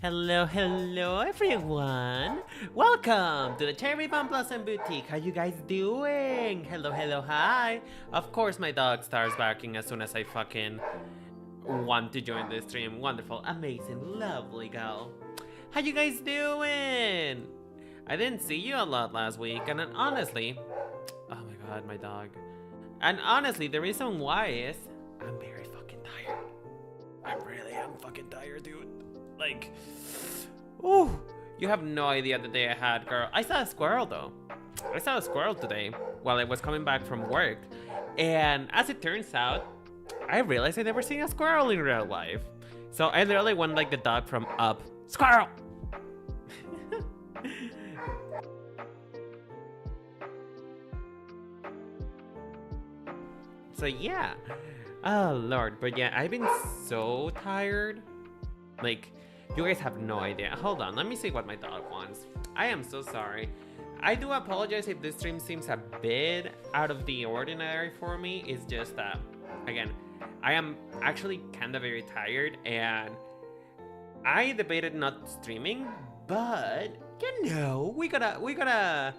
Hello everyone! Welcome to the Cherry Bomb Blossom Boutique. How you guys doing? Hello, hi! Of course my dog starts barking as soon as I fucking want to join the stream. Wonderful, amazing, lovely girl. How you guys doing? I didn't see you a lot last week, and then honestly... Oh my god, my dog. And honestly, the reason why is... I'm very fucking tired. I really am fucking tired, dude. Like... Ooh, you have no idea the day I had, girl. I saw a squirrel, though. I saw a squirrel today while I was coming back from work. And as it turns out, I realized I never seen a squirrel in real life. So I literally went like the dog from up. Squirrel! So yeah. Oh lord, but yeah, I've been so tired. Like, you guys have no idea. Hold on, let me see what my dog wants. I am so sorry. I do apologize if this stream seems a bit out of the ordinary for me. It's just that, again, I am actually kinda very tired and I debated not streaming, but you know, we gotta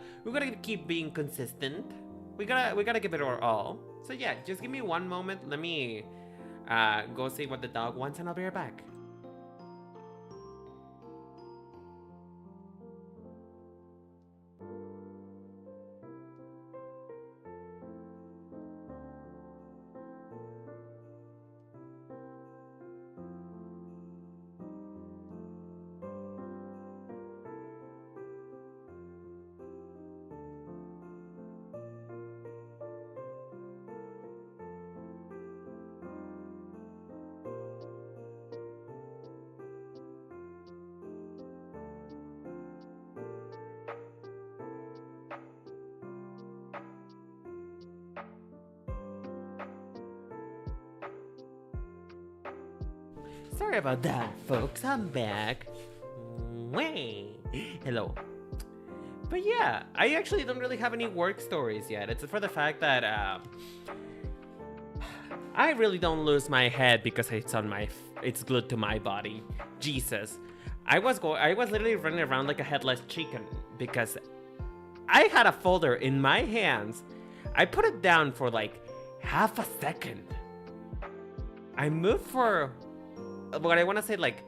keep being consistent. We gotta give it our all. So yeah, just give me one moment. Let me go see what the dog wants and I'll be right back. Sorry about that, folks. I'm back. Way. Hello. But yeah, I actually don't really have any work stories yet. It's for the fact that I really don't lose my head because it's glued to my body. Jesus, I was literally running around like a headless chicken because I had a folder in my hands. I put it down for like half a second. I moved for what I want to say, like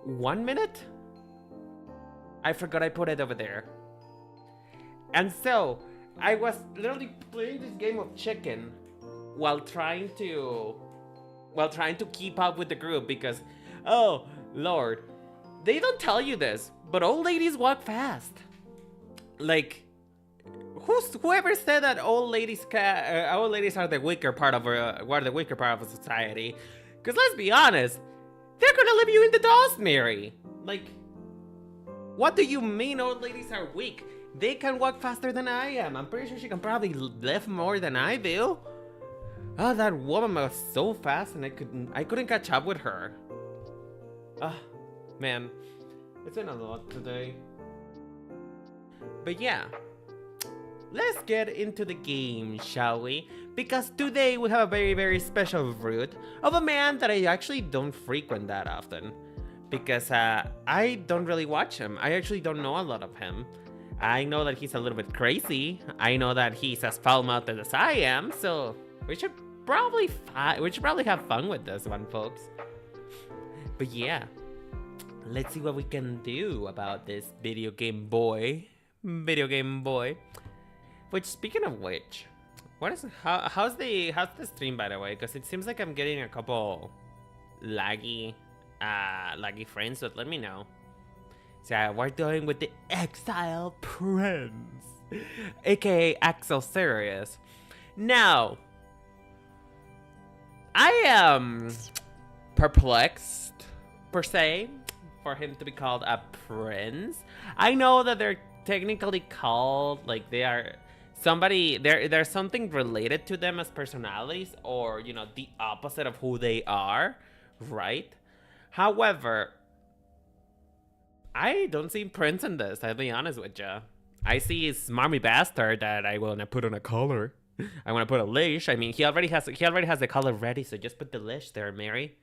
1 minute? I forgot I put it over there. And so, I was literally playing this game of chicken while trying to keep up with the group because, oh, Lord, they don't tell you this, but old ladies walk fast. Like, whoever said that old ladies are the weaker part of society? Because let's be honest, they're gonna leave you in the dust, Mary. Like, what do you mean old ladies are weak? They can walk faster than I am. I'm pretty sure she can probably lift more than I do. Oh, that woman was so fast and I couldn't catch up with her. Ah, man, it's been a lot today. But yeah, let's get into the game, shall we? Because today we have a very, very special route of a man that I actually don't frequent that often. Because I don't really watch him. I actually don't know a lot of him. I know that he's a little bit crazy. I know that he's as foul-mouthed as I am. So we should probably have fun with this one, folks. But yeah, let's see what we can do about this video game boy. Which, speaking of which, how's the stream, by the way? Because it seems like I'm getting a couple laggy frames, but let me know. So we're doing with the Exile Prince, aka Axel Serious. Now, I am perplexed, per se, for him to be called a prince. I know that they're technically called, like, they are there's something related to them as personalities, or, you know, the opposite of who they are, right? However, I don't see Prince in this, I'll be honest with ya. I see a smarmy bastard that I want to put on a collar. I want to put a leash. I mean, he already has the collar ready, so just put the leash there, Mary.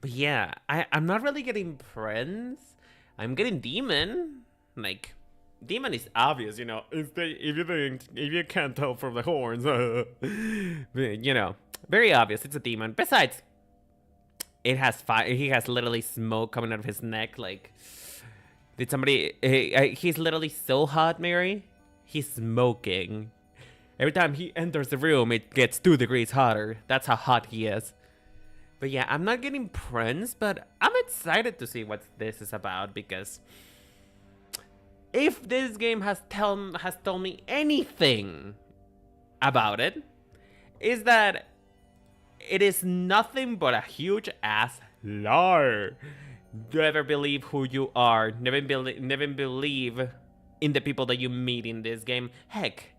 But yeah, I'm not really getting prince. I'm getting demon. Like, demon is obvious, you know. If you can't tell from the horns, you know, very obvious. It's a demon. Besides, it has fire. He has literally smoke coming out of his neck. Like, did somebody? He's literally so hot, Mary. He's smoking. Every time he enters the room, it gets 2 degrees hotter. That's how hot he is. But yeah, I'm not getting prince, but I'm excited to see what this is about, because if this game has told me anything about it, is that it is nothing but a huge ass lie. Never believe who you are. Never believe in the people that you meet in this game. Heck,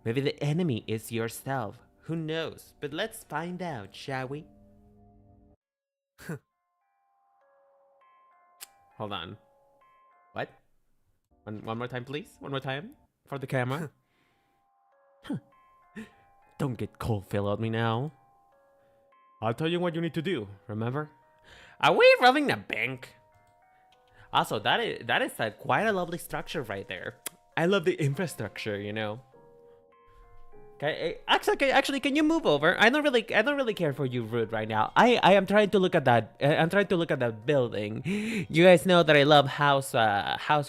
maybe the enemy is yourself. Who knows? But let's find out, shall we? Hold on. What? One more time, please. One more time for the camera. Don't get cold feet on me now. I'll tell you what you need to do. Remember? Are we robbing a bank? Also, that is quite a lovely structure right there. I love the infrastructure, you know. Okay, actually, can you move over? I don't really care for you, rude, right now. I am trying to look at that. I'm trying to look at that building. You guys know that I love house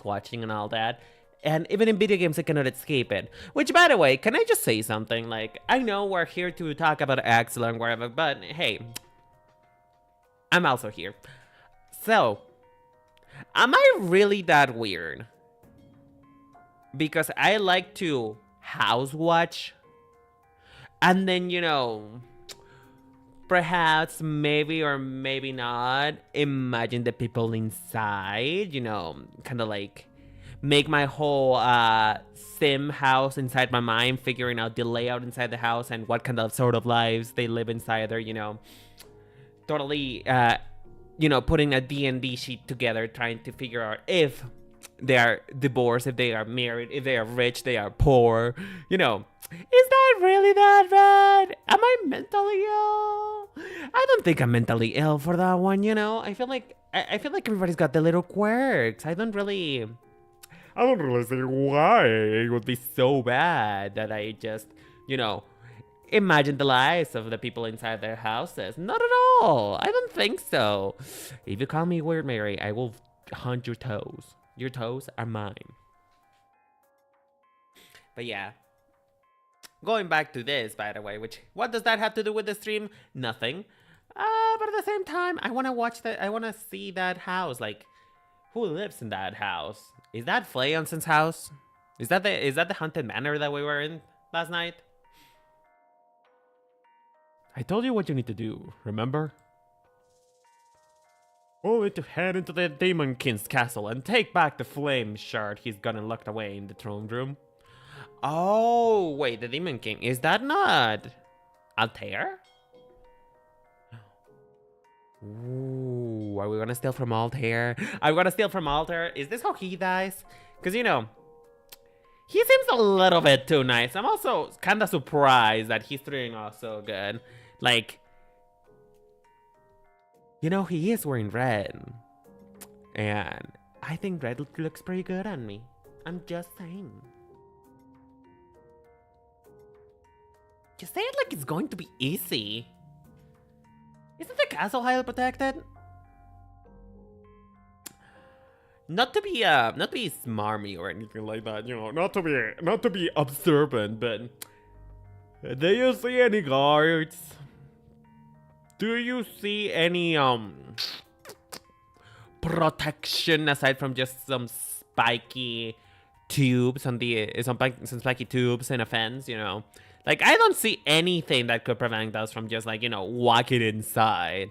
watching and all that. And even in video games, I cannot escape it. Which, by the way, can I just say something? Like, I know we're here to talk about Axel and whatever, but hey, I'm also here. So, am I really that weird? Because I like to house watch. And then, you know, perhaps, maybe or maybe not, imagine the people inside, you know, kind of like make my whole sim house inside my mind, figuring out the layout inside the house and what kind of sort of lives they live inside there, you know. Totally, you know, putting a D&D sheet together, trying to figure out if they are divorced, if they are married, if they are rich, they are poor, you know. Is that really that bad? Am I mentally ill? I don't think I'm mentally ill for that one, you know. I feel like everybody's got the little quirks. I don't really see why it would be so bad that I just, you know, imagine the lives of the people inside their houses. Not at all. I don't think so. If you call me weird, Mary, I will hunt your toes. Your toes are mine. But yeah. Going back to this, by the way, which, what does that have to do with the stream? Nothing. But at the same time, I want to watch that. I want to see that house. Like, who lives in that house? Is that Flayonson's house? Is that the haunted manor that we were in last night? I told you what you need to do, remember? We need to head into the Demon King's castle and take back the flame shard he's gotten locked away in the throne room. Oh, wait, the Demon King. Is that not Altair? Ooh, are we gonna steal from Altair? Are we gonna steal from Altair? Is this how he dies? Because, you know, he seems a little bit too nice. I'm also kind of surprised that he's doing off so good. Like, you know, he is wearing red. And I think red looks pretty good on me. I'm just saying. You say it like it's going to be easy. Isn't the castle highly protected? Not to be smarmy or anything like that, you know, not to be observant, but do you see any guards? Do you see any protection aside from just some spiky tubes on some spiky tubes in a fence, you know? Like, I don't see anything that could prevent us from just, like, you know, walking inside.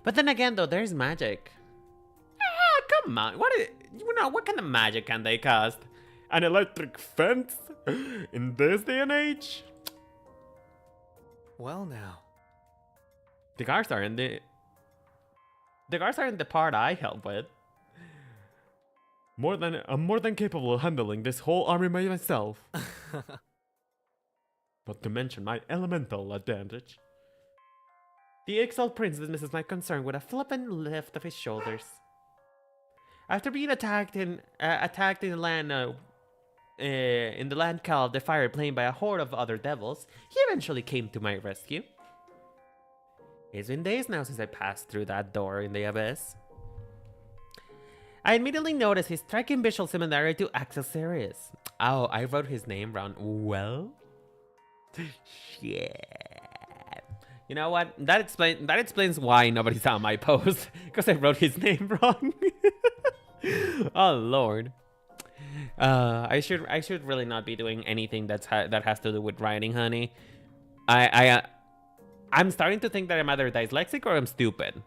But then again, though, there's magic. Ah, come on. What kind of magic can they cast? An electric fence? In this day and age? Well, now. The guards are in the part I help with. I'm more than capable of handling this whole army by myself. Not to mention my elemental advantage. The exiled prince dismisses my concern with a flippant lift of his shoulders. After being attacked in the land called the Fire Plane by a horde of other devils, he eventually came to my rescue. It's been days now since I passed through that door in the abyss. I immediately noticed his striking visual similarity to Axel Sirius. Oh, I wrote his name wrong. Well, shit. You know what? That explains why nobody saw my post, because I wrote his name wrong. Oh Lord. I should really not be doing anything that has to do with writing, honey. I'm starting to think that I'm either dyslexic or I'm stupid,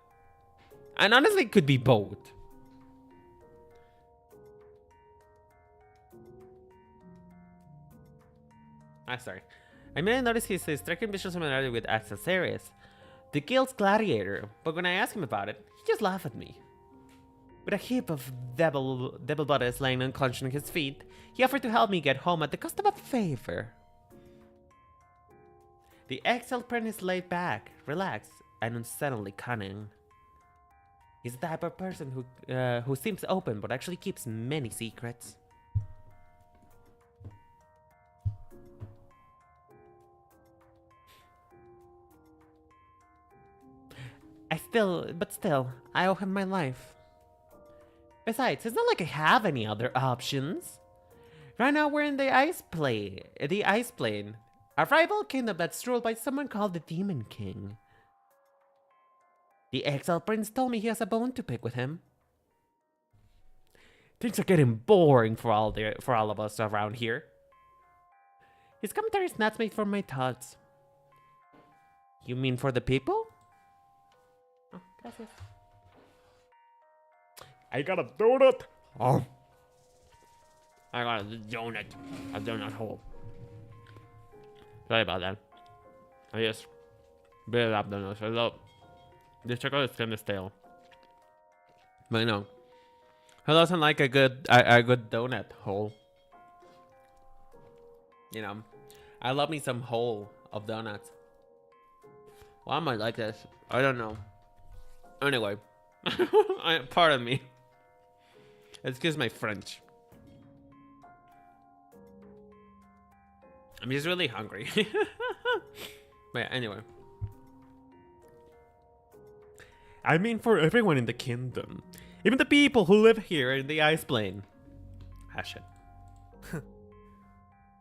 and honestly, it could be both. Sorry. I may have noticed his striking visual similarity with Axel Sirius, the guild's gladiator, but when I asked him about it, he just laughed at me. With a heap of devil bodies laying unconscious at his feet, he offered to help me get home at the cost of a favor. The exiled prince is laid back, relaxed, and unsettlingly cunning. He's the type of person who seems open but actually keeps many secrets. Still, I owe him my life. Besides, it's not like I have any other options. Right now we're in the ice plane, a rival kingdom that's ruled by someone called the Demon King. The exiled prince told me he has a bone to pick with him. Things are getting boring for all of us around here. His commentary is not made for my thoughts. You mean for the people? Oh, gracias. I got a donut. Oh. I got a donut hole. Sorry about that. I just really love donuts. I love the chocolate is kind of stale, but you know, who doesn't like a good donut hole? You know, I love me some hole of donuts. Why am I like this? I don't know. Anyway, pardon me. Excuse my French. I'm just really hungry. But yeah, anyway. I mean for everyone in the kingdom. Even the people who live here in the ice plane. Hash it.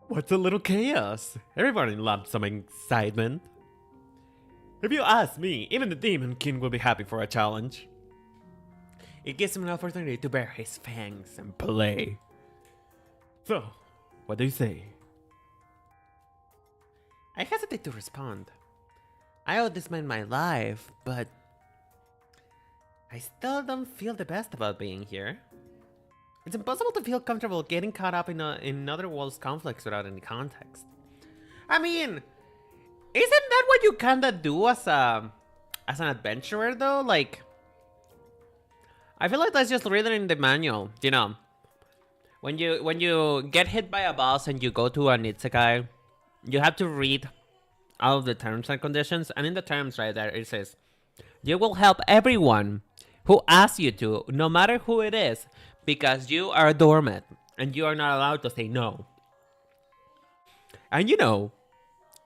What's a little chaos? Everybody loves some excitement. If you ask me, even the Demon King will be happy for a challenge. It gives him an opportunity to bare his fangs and play. So, what do you say? I hesitate to respond. I owe this man my life, but I still don't feel the best about being here. It's impossible to feel comfortable getting caught up in another world's conflicts without any context. I mean, isn't that what you kinda do as an adventurer though? Like, I feel like that's just written in the manual, you know. When you get hit by a boss and you go to an isekai, you have to read all of the terms and conditions, and in the terms right there it says, you will help everyone who asks you to, no matter who it is, because you are a doormat and you are not allowed to say no. And you know,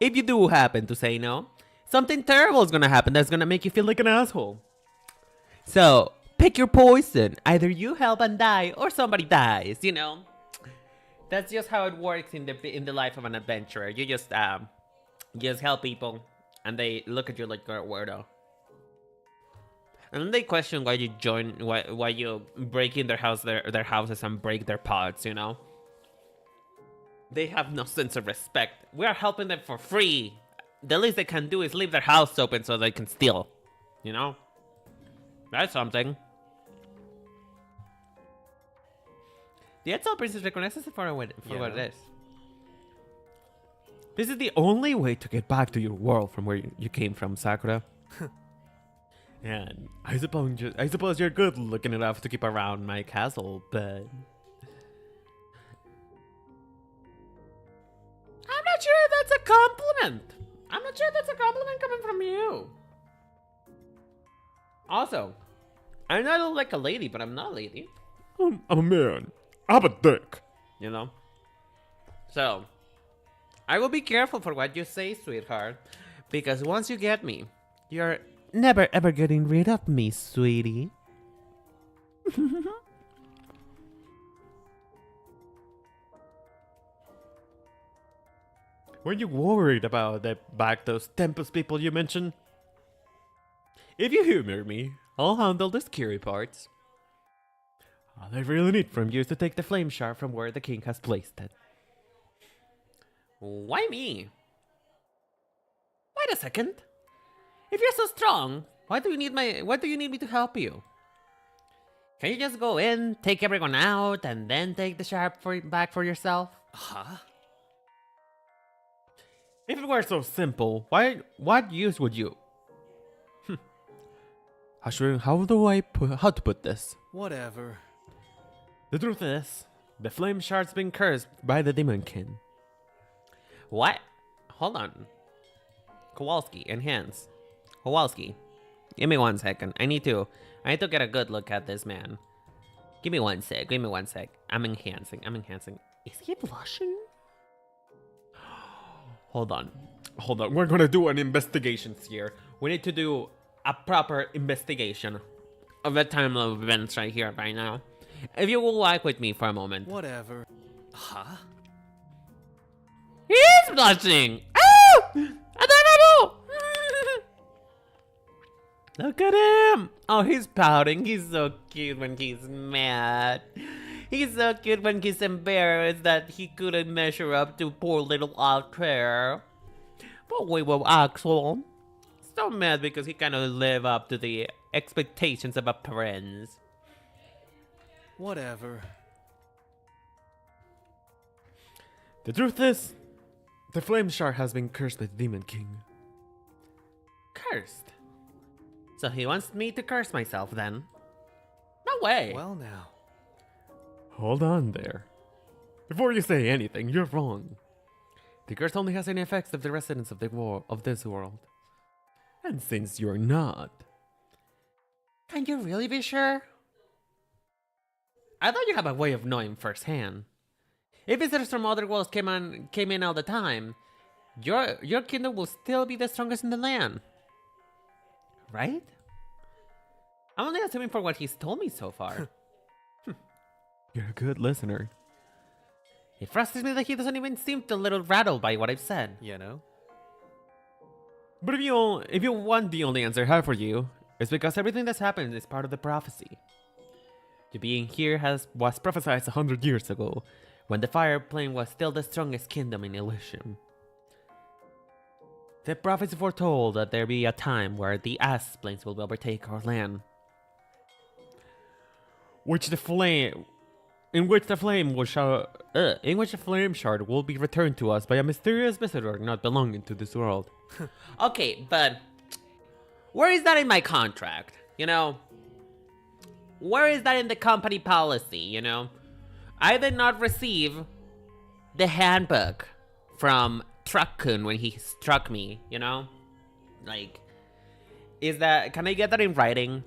if you do happen to say no, something terrible is gonna happen that's gonna make you feel like an asshole. So pick your poison. Either you help and die, or somebody dies. You know, that's just how it works in the life of an adventurer. You just help people, and they look at you like you're a weirdo. And then they question why you why you break in their houses and break their pots. You know, they have no sense of respect. We are helping them for free. The least they can do is leave their house open so they can steal. You know, that's something. The Exile Princess recognizes it for what it is. This is the only way to get back to your world from where you came from, Sakura. And I suppose you're good looking enough to keep around my castle, but I'm not sure that's a compliment. I'm not sure that's a compliment coming from you. Also, I know I look like a lady, but I'm not a lady. I'm a man. I have a dick. You know? So, I will be careful for what you say, sweetheart. Because once you get me, you're never ever getting rid of me, sweetie. Were you worried about those Tempest people you mentioned? If you humor me, I'll handle the scary parts. All I really need from you is to take the flame shard from where the king has placed it. Why me? Wait a second. If you're so strong, why do you need me to help you? Can you just go in, take everyone out, and then take the shard back for yourself? Huh? If it were so simple, what use would you? How to put this? Whatever. The truth is, the flame shard's been cursed by the Demon King. What? Hold on. Kowalski, enhance. Kowalski, give me 1 second. I need to get a good look at this man. Give me 1 sec. I'm enhancing. Is he blushing? Hold on. We're gonna do an investigation here. We need to do a proper investigation of the timeline of events right here, right now. If you will walk with me for a moment. Whatever. Huh? He is blushing! Oh! Adorable! Look at him! Oh, he's pouting. He's so cute when he's mad. He's so cute when he's embarrassed that he couldn't measure up to poor little Claire. But we will Axel. So mad because he cannot live up to the expectations of a prince. Whatever. The truth is, the flame shard has been cursed by the Demon King. Cursed? So he wants me to curse myself then? No way! Well now. Hold on there. Before you say anything, you're wrong. The curse only has any effects of the residents of this world. And since you're not... Can you really be sure? I thought you have a way of knowing firsthand. If visitors from other worlds came in all the time, your kingdom will still be the strongest in the land. Right? I'm only assuming for what he's told me so far. You're a good listener. It frustrates me that he doesn't even seem a little rattled by what I've said. You know? But if you want the only answer I have for you, it's because everything that's happened is part of the prophecy. You being here was prophesied 100 years ago, when the Fire Plane was still the strongest kingdom in Elysium. The prophets foretold that there be a time where the Ice Planes will overtake our land, in which the flame shard will be returned to us by a mysterious visitor not belonging to this world. Okay, but where is that in my contract? You know? Where is that in the company policy, you know? I did not receive the handbook from Truck-kun when he struck me, you know? Like, can I get that in writing?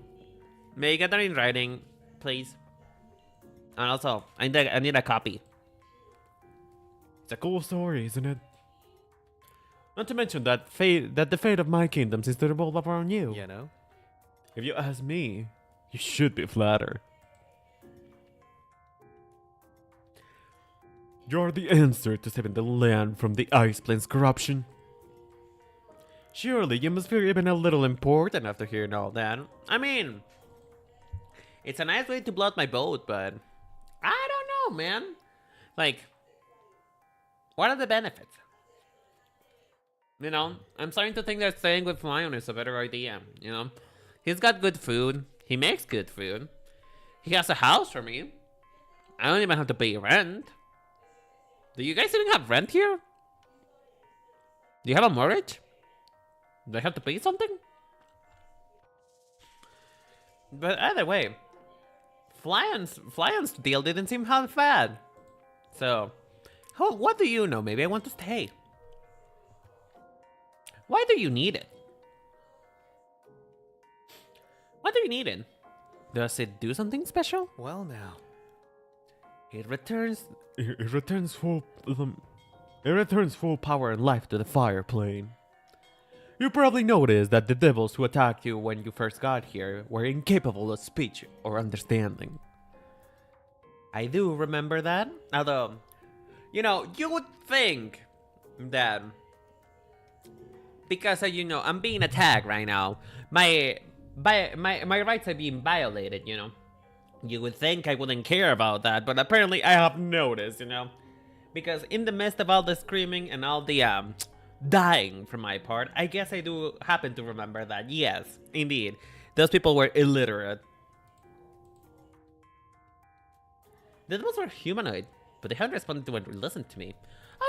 May I get that in writing, please? And also, I need a copy. It's a cool story, isn't it? Not to mention that the fate of my kingdom seems to revolve around you. You know? If you ask me, you should be flattered. You're the answer to saving the land from the Ice Plane's corruption. Surely you must feel even a little important after hearing all that. I mean, it's a nice way to blow out my boat, but I don't know, man. Like, what are the benefits? You know, I'm starting to think that staying with Lion is a better idea, you know? He's got good food. He makes good food. He has a house for me. I don't even have to pay rent. Do you guys even have rent here? Do you have a mortgage? Do I have to pay something? But either way, Flyon's deal didn't seem half bad. So, what do you know? Maybe I want to stay. Why do you need it? What do you need it? Does it do something special? Well now. It returns. It returns full power and life to the fire plane. You probably noticed that the devils who attacked you when you first got here were incapable of speech or understanding. I do remember that. Although, you know, you would think that because I'm being attacked right now, my rights are being violated, you know. You would think I wouldn't care about that, but apparently I have noticed, you know. Because in the midst of all the screaming and all the dying from my part, I guess I do happen to remember that. Yes, indeed. Those people were illiterate. The devils were humanoid, but they hadn't responded to and listened to me.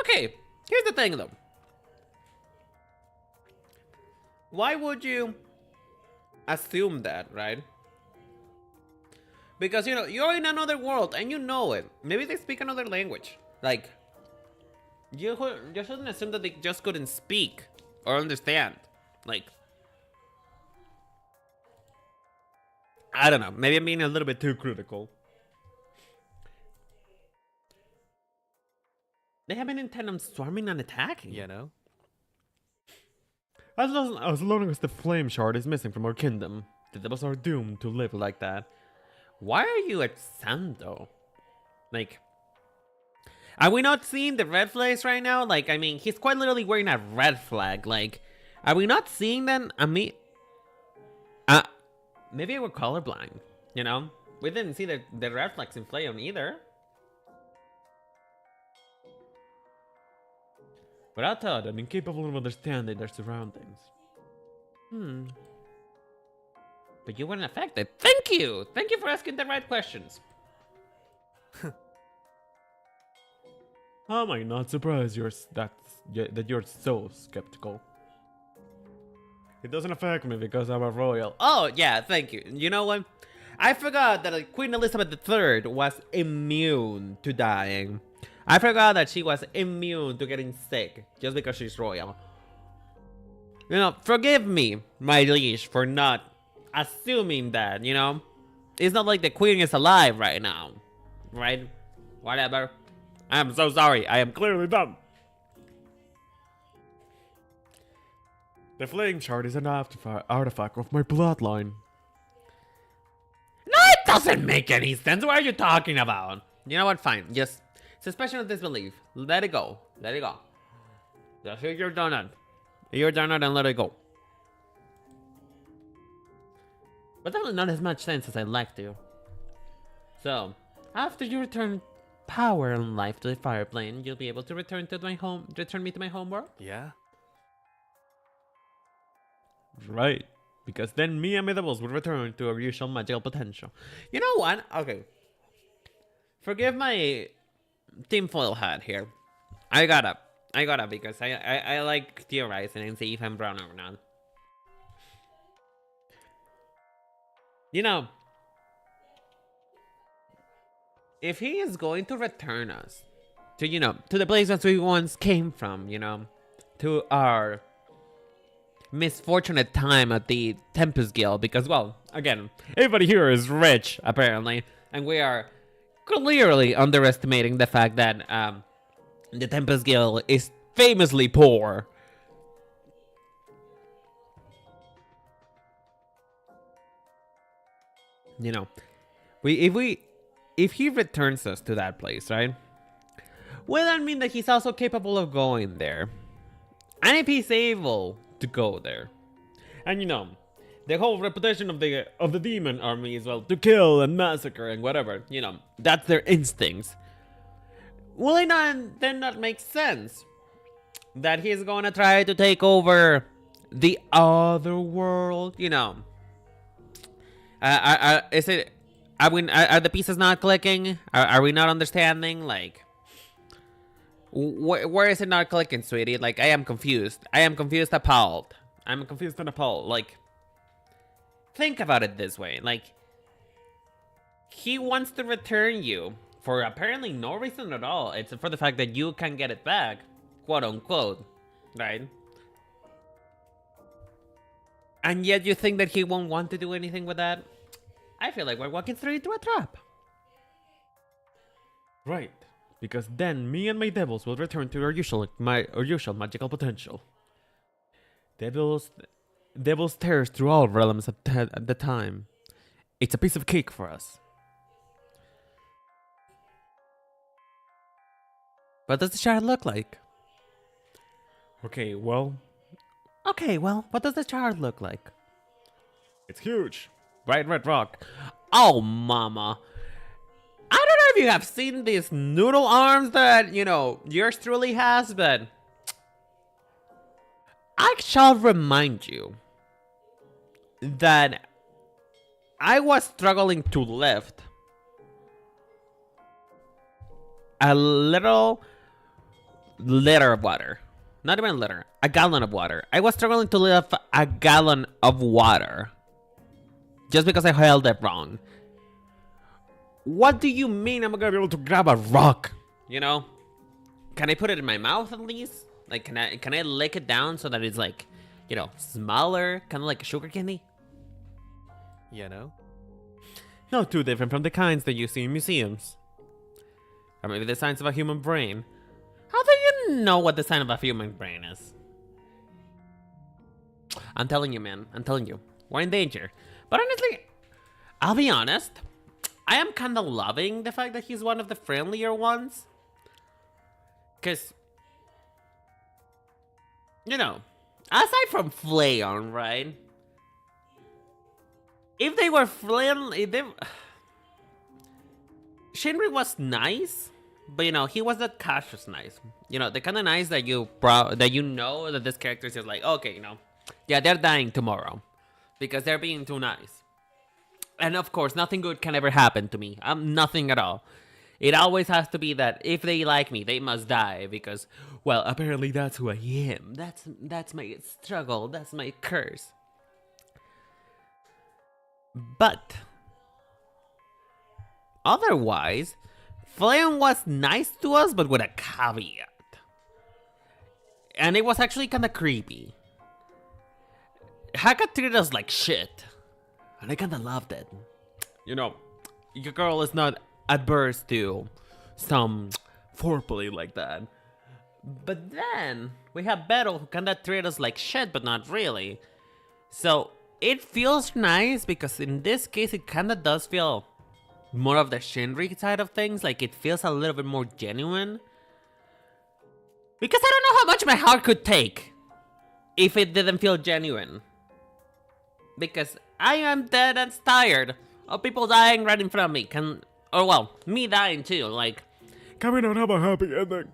Okay, here's the thing though. Why would you assume that, right? Because, you know, you're in another world and you know it. Maybe they speak another language. Like, you shouldn't assume that they just couldn't speak or understand. Like, I don't know. Maybe I'm being a little bit too critical. They have an intent on swarming and attacking. You know? As long as the flame shard is missing from our kingdom, the devils are doomed to live like that. Why are you at Sando? Like, are we not seeing the red flags right now? Like, I mean, he's quite literally wearing a red flag. Like, are we not seeing them? I mean, maybe we're colorblind, you know? We didn't see the red flags in Flayon either. Without thought and incapable of understanding their surroundings. But you weren't affected. Thank you! Thank you for asking the right questions. How am I not surprised that you're so skeptical? It doesn't affect me because I'm a royal. Oh, yeah, thank you. You know what? I forgot that Queen Elizabeth III was immune to dying. I forgot that she was immune to getting sick just because she's royal. You know, forgive me, my liege, for not assuming that, you know? It's not like the queen is alive right now, right? Whatever. I'm so sorry. I am clearly dumb. The flame shard is an artifact of my bloodline. No, it doesn't make any sense. What are you talking about? You know what? Fine. Just suspension of disbelief. Let it go. Let it go. Just eat your donut. Eat your donut and let it go. But definitely not as much sense as I'd like to. So, after you return power and life to the fire plane, you'll be able to return me to my home world? Yeah? Right. Because then me and my devils will return to our usual magical potential. You know what? Okay. Forgive my tinfoil hat here. I gotta because I like theorizing and see if I'm wrong or not. You know, if he is going to return us to, you know, to the place that we once came from, you know, to our misfortunate time at the Tempest Guild, because, well, again, everybody here is rich, apparently, and we are clearly underestimating the fact that the Tempest Guild is famously poor. You know, if he returns us to that place, right? Well, that mean that he's also capable of going there, and if he's able to go there, and you know, the whole reputation of the demon army is, well, to kill and massacre and whatever. You know, that's their instincts. Will it not make sense that he's gonna try to take over the other world? You know. Are the pieces not clicking? Are we not understanding? Like, where is it not clicking, sweetie? Like, I am confused. Appalled. I'm confused and appalled. Like, think about it this way. Like, he wants to return you for apparently no reason at all. It's for the fact that you can get it back, quote unquote, right? And yet you think that he won't want to do anything with that? I feel like we're walking straight into a trap. Right. Because then me and my devils will return to our usual magical potential. Devils tears through all realms at the time. It's a piece of cake for us. What does the shard look like? Okay, well, what does the shard look like? it's huge. Bright red rock. Oh, mama. I don't know if you have seen these noodle arms that, yours truly has, but I shall remind you that I was struggling to lift a little liter of water. Not even a liter, a gallon of water. I was struggling to lift a gallon of water just because I held it wrong. What do you mean I'm gonna be able to grab a rock? Can I put it in my mouth at least? Like, can I lick it down so that it's like, smaller, kind of like a sugar candy? Not too different from the kinds that you see in museums. Or maybe the size of a human brain. How do you know what the size of a human brain is? I'm telling you, man. I'm telling you. We're in danger. But honestly, I'll be honest. I am kind of loving the fact that he's one of the friendlier ones. Because, aside from Flayon, right? If they were friendly, Shinri was nice, but he was that cautious nice. The kind of nice that that this character is just like, okay, yeah, they're dying tomorrow because they're being too nice. And of course, nothing good can ever happen to me. Nothing at all. It always has to be that if they like me, they must die because, well, apparently that's who I am. That's my struggle. That's my curse. But otherwise, Flayon was nice to us, but with a caveat. And it was actually kind of creepy. Haka treated us like shit. And I kind of loved it. Your girl is not adverse to some foreplay like that. But then, we have Beryl who kind of treat us like shit, but not really. So, it feels nice because in this case, it kind of does feel more of the Shinri side of things. Like, it feels a little bit more genuine. Because I don't know how much my heart could take if it didn't feel genuine. Because I am dead and tired of people dying right in front of me. Me dying too. Like, can we not have a happy ending?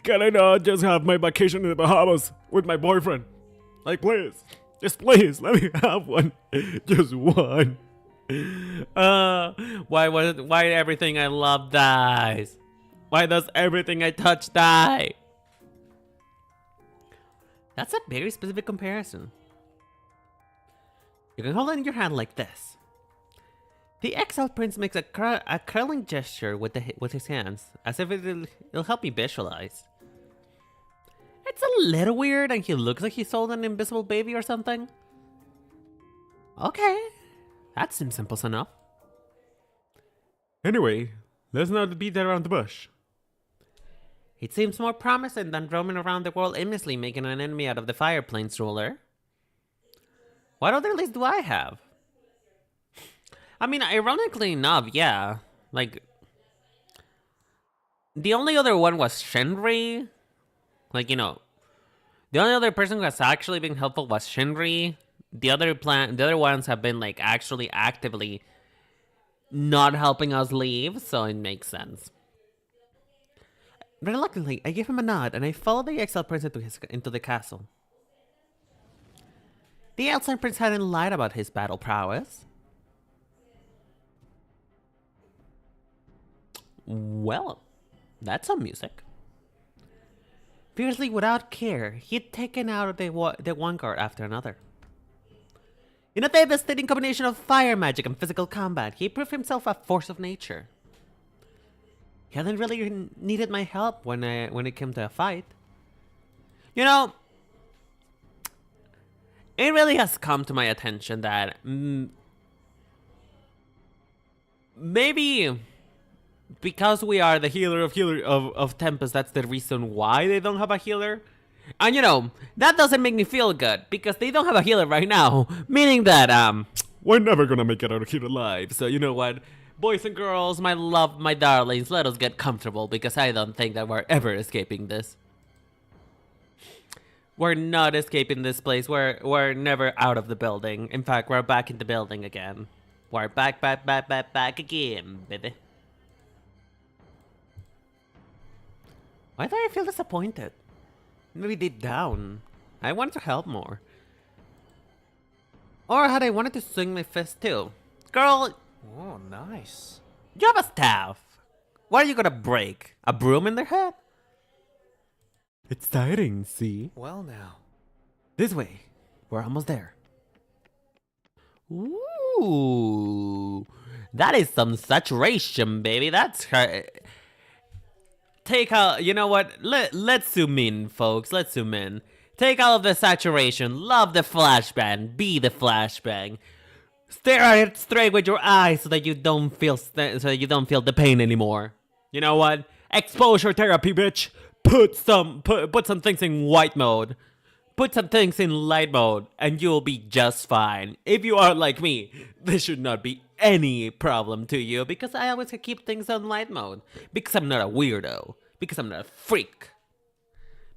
Can I not just have my vacation in the Bahamas with my boyfriend? Like, please. Just please, let me have one. Just one. Why everything I love dies? Why does everything I touch die? That's a very specific comparison. You can hold it in your hand like this. The Exile Prince makes a curling gesture with his hands, as if it'll help me visualize. It's a little weird, and he looks like he's holding an invisible baby or something. Okay, that seems simple enough. Anyway, let's not beat around the bush. It seems more promising than roaming around the world aimlessly making an enemy out of the Fire Plains ruler. What other list do I have? I mean, ironically enough, yeah. Like, the only other one was Shinri. Like, the only other person who has actually been helpful was Shinri. The other ones have been, like, actually actively not helping us leave, so it makes sense. Reluctantly, I give him a nod, and I follow the Exile Prince into the castle. The Exile Prince hadn't lied about his battle prowess. Well, that's some music. Fiercely, without care, he'd taken out the one guard after another. In a devastating combination of fire magic and physical combat, he proved himself a force of nature. He hadn't really needed my help when it came to a fight. it really has come to my attention that maybe because we are the healer of Tempest, that's the reason why they don't have a healer. And you know, that doesn't make me feel good because they don't have a healer right now, meaning that we're never gonna make it out of here alive. So you know what? Boys and girls, my love, my darlings, let us get comfortable because I don't think that we're ever escaping this. We're not escaping this place. We're never out of the building. In fact, we're back in the building again. We're back again, baby. Why do I feel disappointed? Maybe deep down, I wanted to help more. Or had I wanted to swing my fist too. Girl, Oh, nice. you have a staff. What are you gonna break? A broom in their head? It's tiring, see? Well now. This way. We're almost there. Ooh, that is some saturation, baby. That's her. Take out, you know what? Let's zoom in, folks. Let's zoom in. Take all of the saturation. Love the flashbang. Be the flashbang. Stare at it straight with your eyes so that you don't feel the pain anymore. You know what? Exposure therapy, bitch. Put some things in white mode. Put some things in light mode, and you'll be just fine. If you are like me, this should not be any problem to you because I always keep things on light mode. Because I'm not a weirdo. Because I'm not a freak.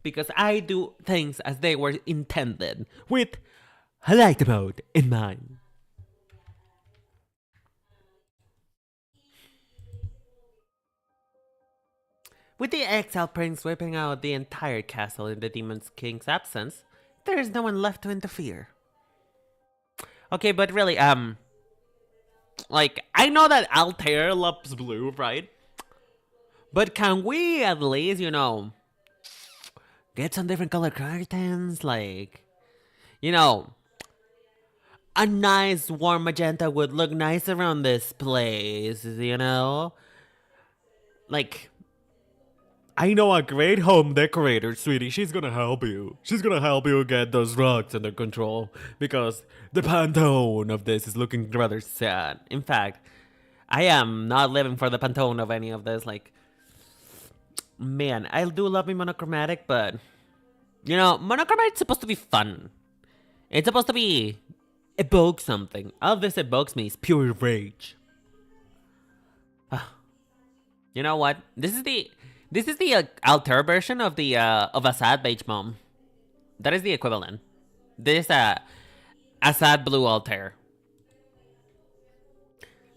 Because I do things as they were intended with light mode in mind. With the exile prince wiping out the entire castle in the Demon King's absence, there is no one left to interfere. Okay, but really, like, I know that Altair loves blue, right? But can we at least, you know, get some different color curtains? Like, you know, a nice warm magenta would look nice around this place, you know? Like, I know a great home decorator, sweetie. She's gonna help you. She's gonna help you get those rugs under control because the Pantone of this is looking rather sad. in fact, I am not living for the Pantone of any of this. Like, man, I do love me monochromatic, but you know, monochromatic's supposed to be fun. It's supposed to be evoke something. All this evokes me is pure rage. You know what? This is the Altair version of the of Assad beige mom. That is the equivalent. This Assad blue Altair.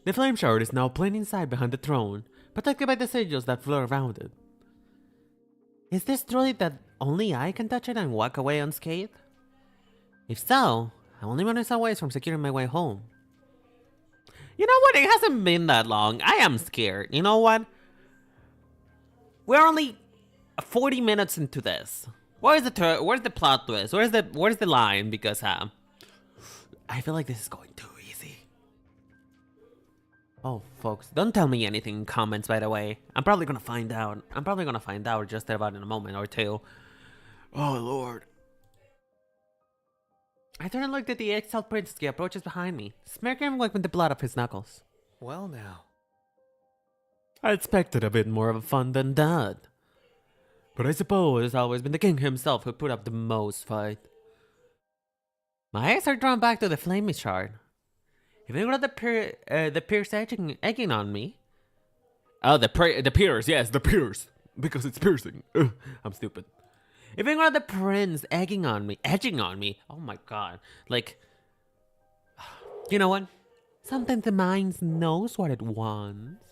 The flame shard is now plain inside behind the throne, protected by the sigils that flow around it. Is this truly that only I can touch it and walk away unscathed? If so, I'm only minutes away from securing my way home. You know what? It hasn't been that long. I am scared. You know what? We're only 40 minutes into this. Where's the plot twist? Where's the line? Because I feel like this is going too easy. Oh, folks, don't tell me anything in comments, by the way. I'm probably gonna find out. Just about in a moment or two. Oh, Lord. I turn and looked at the exiled prince as he approaches behind me, smirking and wiping the blood off his knuckles. Well now. I expected a bit more of a fun than that. But I suppose it's always been the king himself who put up the most fight. My eyes are drawn back to the flaming shard. If it were the pierce egging on me. Oh, the pierce, yes, the pierce. Because it's piercing. Ugh, I'm stupid. If it were the prince edging on me. Oh my god. Like, you know what? Sometimes the mind knows what it wants.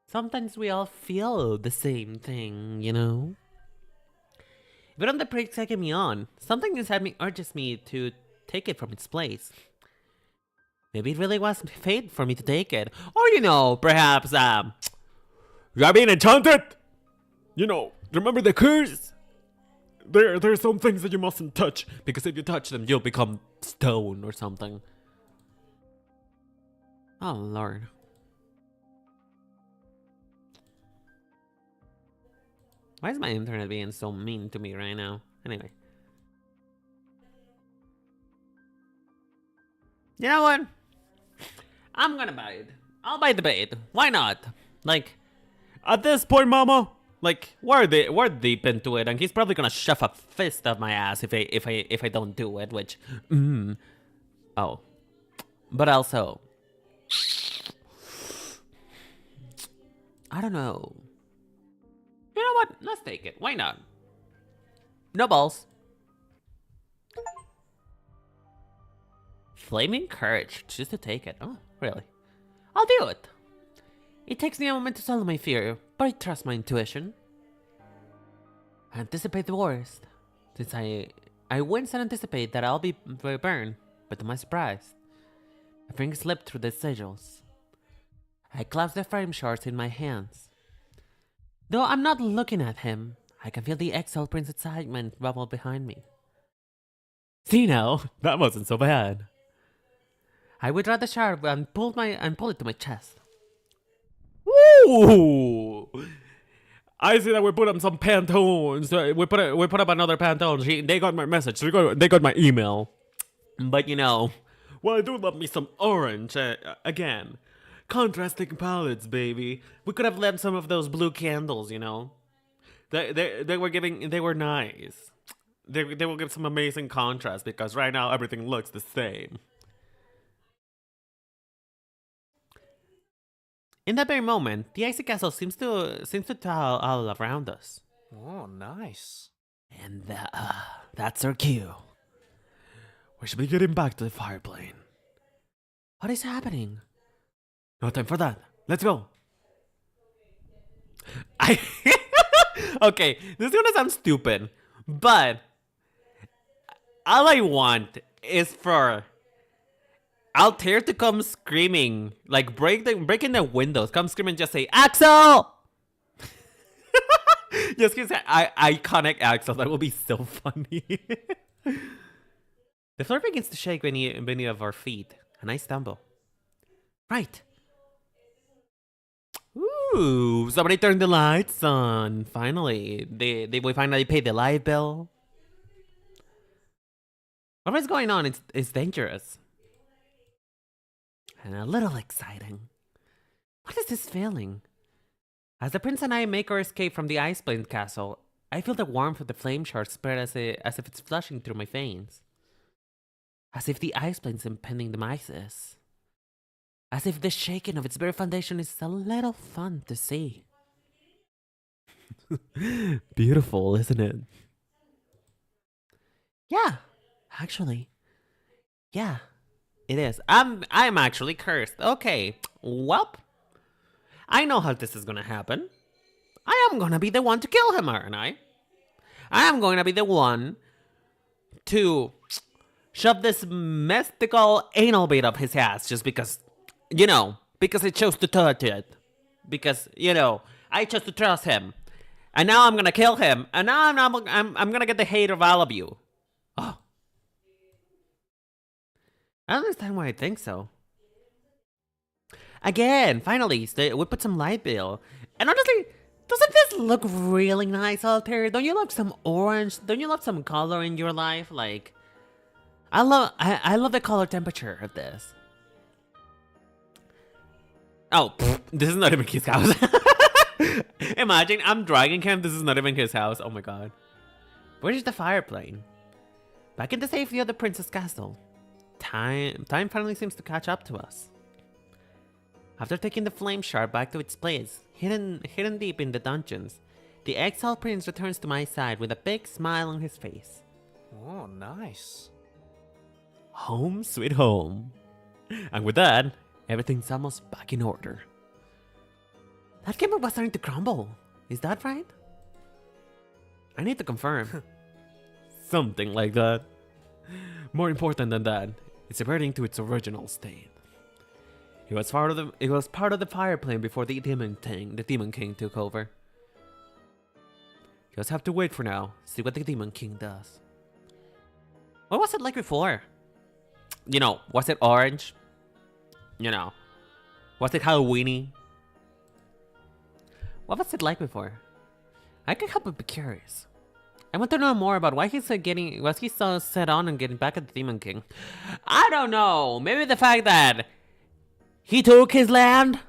Sometimes we all feel the same thing, you know? But on the prince egging me on, something inside me urges me to take it from its place. Maybe it really was fate for me to take it. Or, you know, perhaps, You're being enchanted! You know, remember the curse? There are some things that you mustn't touch, because if you touch them, you'll become stone or something. Oh, Lord. Why is my internet being so mean to me right now? Anyway. You know what? I'm gonna buy it. I'll buy the bait. Why not? Like, at this point, Mama, like we're deep into it, and he's probably gonna shove a fist up my ass if I don't do it. Which, oh, but also, I don't know. You know what? Let's take it. Why not? No balls. Flaming courage. Choose to take it. Oh, really? I'll do it. It takes me a moment to swallow my fear, but I trust my intuition. I anticipate the worst. Since I wince and anticipate that I'll be burned, but to my surprise, my fingers slip through the sigils. I clasp the frame shards in my hands. Though I'm not looking at him, I can feel the Exile Prince excitement bubble behind me. See now, that wasn't so bad. I withdraw the shard and pull it to my chest. Woo! I see that we put up some Pantones. We put up another Pantone. They got my message. They got my email. But you know, well, I do love me some orange. Again, contrasting palettes, baby. We could have left some of those blue candles. You know, they were nice. They will give some amazing contrast because right now everything looks the same. In that very moment, the icy castle seems to towel all around us. Oh, nice. And that's our cue. We should be getting back to the fire plane. What is happening? No time for that. Let's go. Okay, this is gonna sound stupid, but all I want is for Altair to come screaming, like breaking the windows, come screaming, just say, Axel! Just because iconic Axel, that will be so funny. The floor begins to shake beneath of our feet, and I stumble. Right. Ooh, somebody turned the lights on. Finally, we finally paid the light bill. Whatever's going on, it's dangerous. And a little exciting. What is this feeling? As the prince and I make our escape from the ice-blend castle, I feel the warmth of the flame shard spread as if it's flushing through my veins. As if the ice-blend's impending demise. As if the shaking of its very foundation is a little fun to see. Beautiful, isn't it? Yeah, actually. Yeah. It is. I'm actually cursed. Okay. Welp. I know how this is gonna happen. I am gonna be the one to kill him, aren't I? I am going to be the one to shove this mystical anal bait up his ass just because, because I chose to touch it. Because, I chose to trust him. And now I'm gonna kill him. And now I'm gonna get the hate of all of you. Oh. I don't understand why I think so. Again, finally, we put some light bill. And honestly, doesn't this look really nice out there? Don't you love some orange? Don't you love some color in your life? Like, I love the color temperature of this. Oh, this is not even his house. Imagine, I'm dragging him. This is not even his house. Oh my god. Where's the fire plane? Back in the safety of the princess castle. Time finally seems to catch up to us. After taking the flame shard back to its place, hidden deep in the dungeons, the exiled prince returns to my side with a big smile on his face. Oh, nice. Home sweet home. And with that, everything's almost back in order. That camera was starting to crumble. Is that right? I need to confirm. Something like that. More important than that, it's reverting to its original state. It was part of the fire plane before the Demon King took over. You just have to wait for now, see what the Demon King does. What was it like before? Was it orange? Was it Halloweeny? What was it like before? I can't help but be curious. I want to know more about why was he so set on getting back at the Demon King? I don't know. Maybe the fact that he took his land?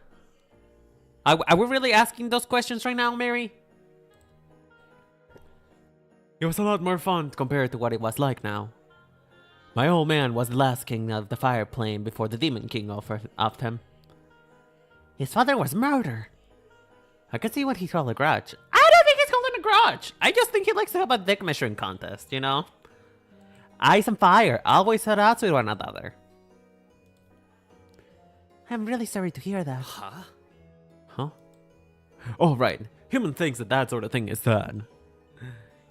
Are we really asking those questions right now, Mary? It was a lot more fun compared to what it was like now. My old man was the last king of the Fire Plane before the Demon King offered him. His father was murdered. I could see what he called a grudge. I don't think he's holding a grudge. I just think he likes to have a dick measuring contest, you know? Ice and fire always at odds with one another. I'm really sorry to hear that. Huh? Oh, right. Human thinks that sort of thing is sad.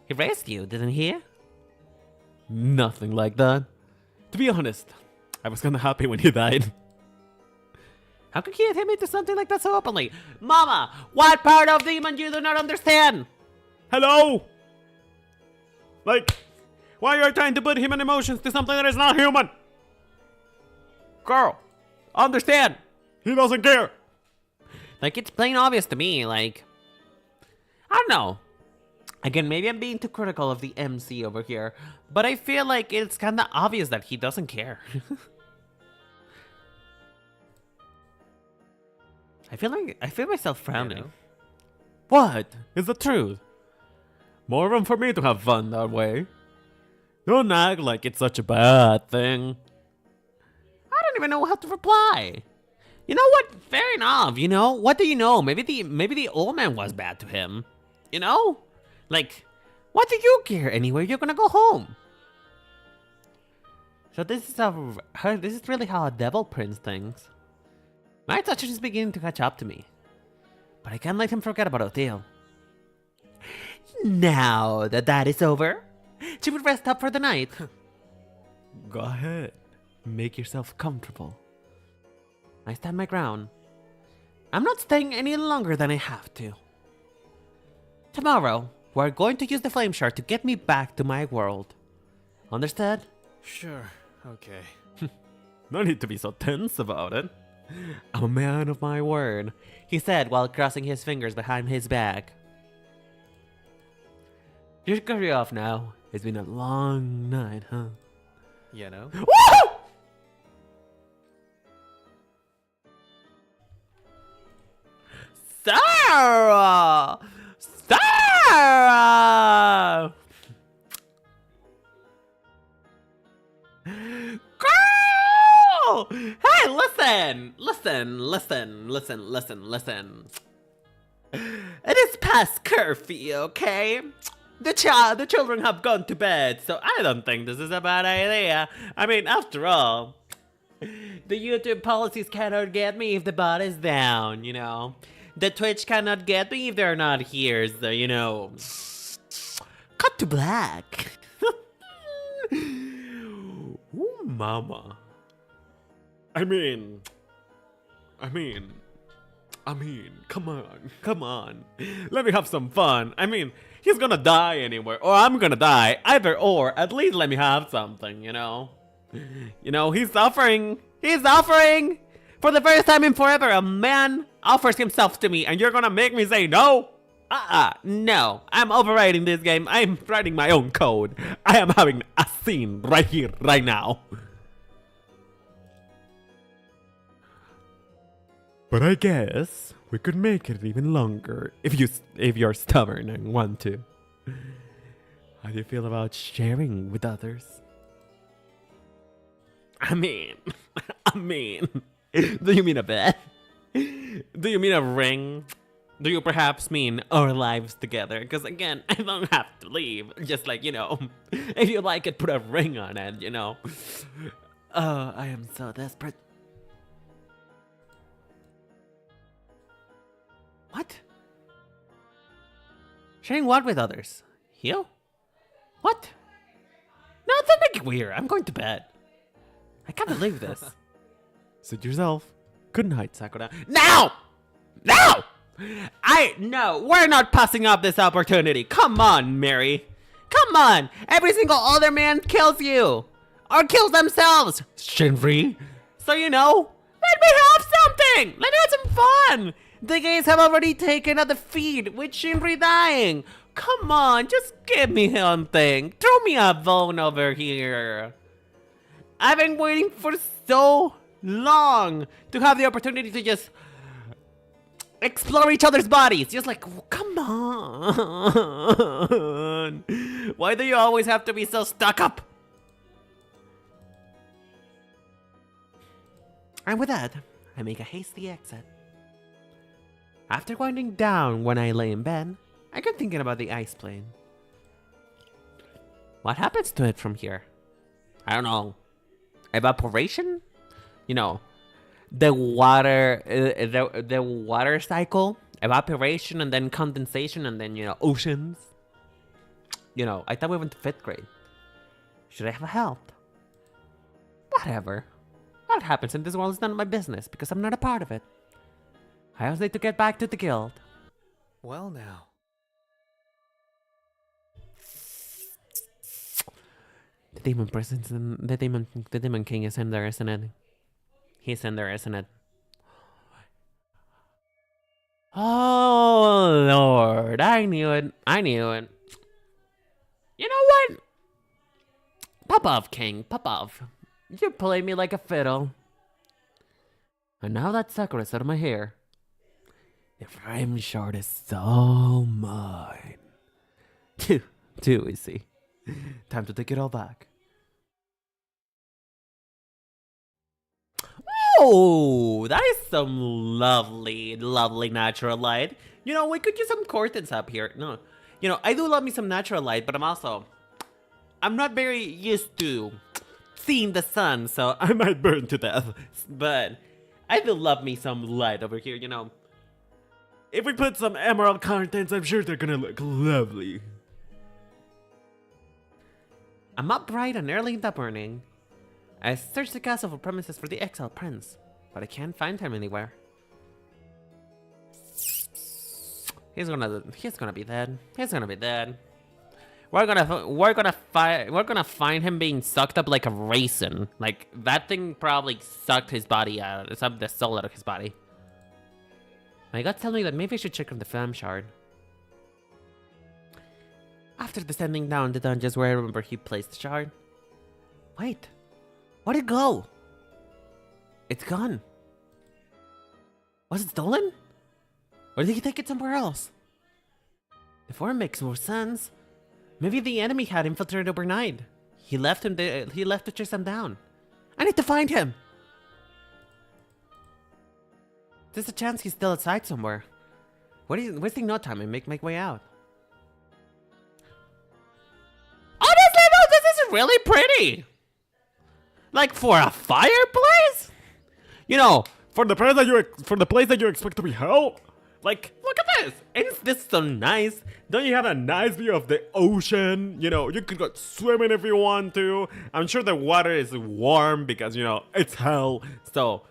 He raised you, didn't he? Nothing like that. To be honest, I was kinda happy when he died. How could he hit me to something like that so openly? Mama, what part of demon you do not understand? Hello? Like, why are you trying to put human emotions to something that is not human? Girl, understand. He doesn't care. Like, it's plain obvious to me, like, I don't know. Again, maybe I'm being too critical of the MC over here, but I feel like it's kind of obvious that he doesn't care. I feel myself frowning. You know? What? It's the truth. More room for me to have fun that way. Don't act like it's such a bad thing. I don't even know how to reply. You know what? Fair enough. You know what do you know? Maybe the old man was bad to him. You know? Like, what do you care anyway? You're gonna go home. So this is really how a devil prince thinks. My touch is beginning to catch up to me. But I can't let him forget about Othiel. Now that is over, should we rest up for the night? Go ahead. Make yourself comfortable. I stand my ground. I'm not staying any longer than I have to. Tomorrow, we're going to use the flame shard to get me back to my world. Understood? Sure, okay. No need to be so tense about it. I'm a man of my word, he said while crossing his fingers behind his back. You should hurry off now. It's been a long night, huh? You know? Woo! Sarah! Sarah! Girl! Hey, listen. It is past curfew, okay? The children have gone to bed, so I don't think this is a bad idea. I mean, after all, the YouTube policies cannot get me if the bot is down, you know? The Twitch cannot get me if they're not here, so, you know. Cut to black. Ooh, mama. I mean, come on. Let me have some fun. I mean, he's gonna die anyway, or I'm gonna die. Either or, at least let me have something, you know? You know, he's offering. For the first time in forever, a man offers himself to me, and you're gonna make me say no? No. I'm overriding this game. I'm writing my own code. I am having a scene right here, right now. But I guess we could make it even longer if you're stubborn and want to. How do you feel about sharing with others? I mean, do you mean a bet? Do you mean a ring? Do you perhaps mean our lives together? Because again, I don't have to leave. Just like, you know, if you like it, put a ring on it, you know. Oh, I am so desperate. What? Sharing what with others? You? What? No, don't make it weird. I'm going to bed. I can't believe this. Suit yourself. Good night, Sakura. Now! No! We're not passing up this opportunity. Come on, Mary. Come on. Every single other man kills you. Or kills themselves. Shinri. So, you know, let me have something. Let me have some fun. The gays have already taken out the feed with Shinri dying. Come on, just give me something. Throw me a bone over here. I've been waiting for so long to have the opportunity to just explore each other's bodies. Just like, come on. Why do you always have to be so stuck up? And with that, I make a hasty exit. After winding down when I lay in bed, I get thinking about the ice plane. What happens to it from here? I don't know. Evaporation? You know, the water, the water cycle, evaporation and then condensation and then, you know, oceans. You know, I thought we went to 5th grade. Should I have a health? Whatever. What happens in this world is none of my business because I'm not a part of it. I also need to get back to the guild. Well now. The demon presence and the demon king is in there, isn't it? He's in there, isn't it? Oh Lord, I knew it. I knew it. You know what? Pop off, King. Pop off. You play me like a fiddle. And now that Sakura's out of my hair, the frame shard is so mine. Too easy. Time to take it all back. Oh, that is some lovely, lovely natural light. You know, we could use some curtains up here. No, you know, I do love me some natural light, but I'm not very used to seeing the sun, so I might burn to death. But I do love me some light over here, you know. If we put some emerald curtains, I'm sure they're gonna look lovely. I'm up bright and early in the morning. I search the castle for premises for the exiled prince, but I can't find him anywhere. He's gonna be dead. He's gonna be dead. We're gonna find him being sucked up like a raisin. Like that thing probably sucked his body out, sucked the soul out of his body. My gut tells me that maybe I should check on the flame shard. After descending down the dungeons where I remember he placed the shard. Wait, where'd it go? It's gone. Was it stolen? Or did he take it somewhere else? The form makes more sense. Maybe the enemy had infiltrated overnight. He left to chase them down. I need to find him. There's a chance he's still outside somewhere. Wasting no time and make my way out. Honestly, though, this is really pretty. Like for a fireplace, you know, for the place that you expect to be hell. Like, look at this! Isn't this so nice? Don't you have a nice view of the ocean? You know, you could go swimming if you want to. I'm sure the water is warm because, you know, it's hell. So,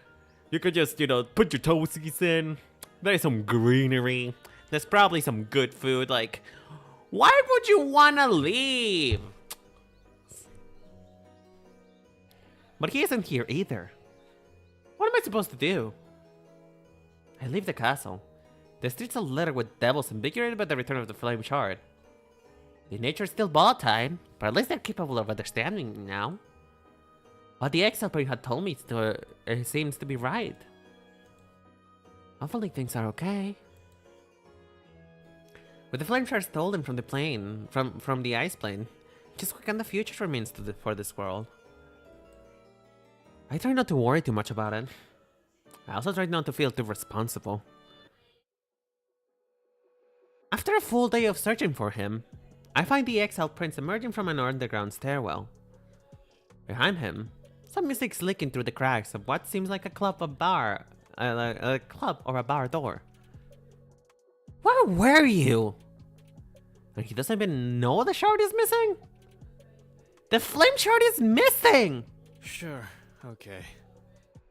you could just, you know, put your toesies in. There's some greenery. There's probably some good food. Like, why would you want to leave? But he isn't here either. What am I supposed to do? I leave the castle. The streets are littered with devils invigorated by the return of the flame shard. The nature is still volatile, but at least they're capable of understanding now. What the exile point had told me seems to be right. Hopefully things are okay. With the flame shard stolen from the plane, from the ice plane, just what kind of future remains for this world? I try not to worry too much about it. I also try not to feel too responsible. After a full day of searching for him, I find the exiled prince emerging from an underground stairwell. Behind him, some music's leaking through the cracks of what seems like a club or a bar door. Where were you? And he doesn't even know the shard is missing? The flame shard is missing! Sure, okay.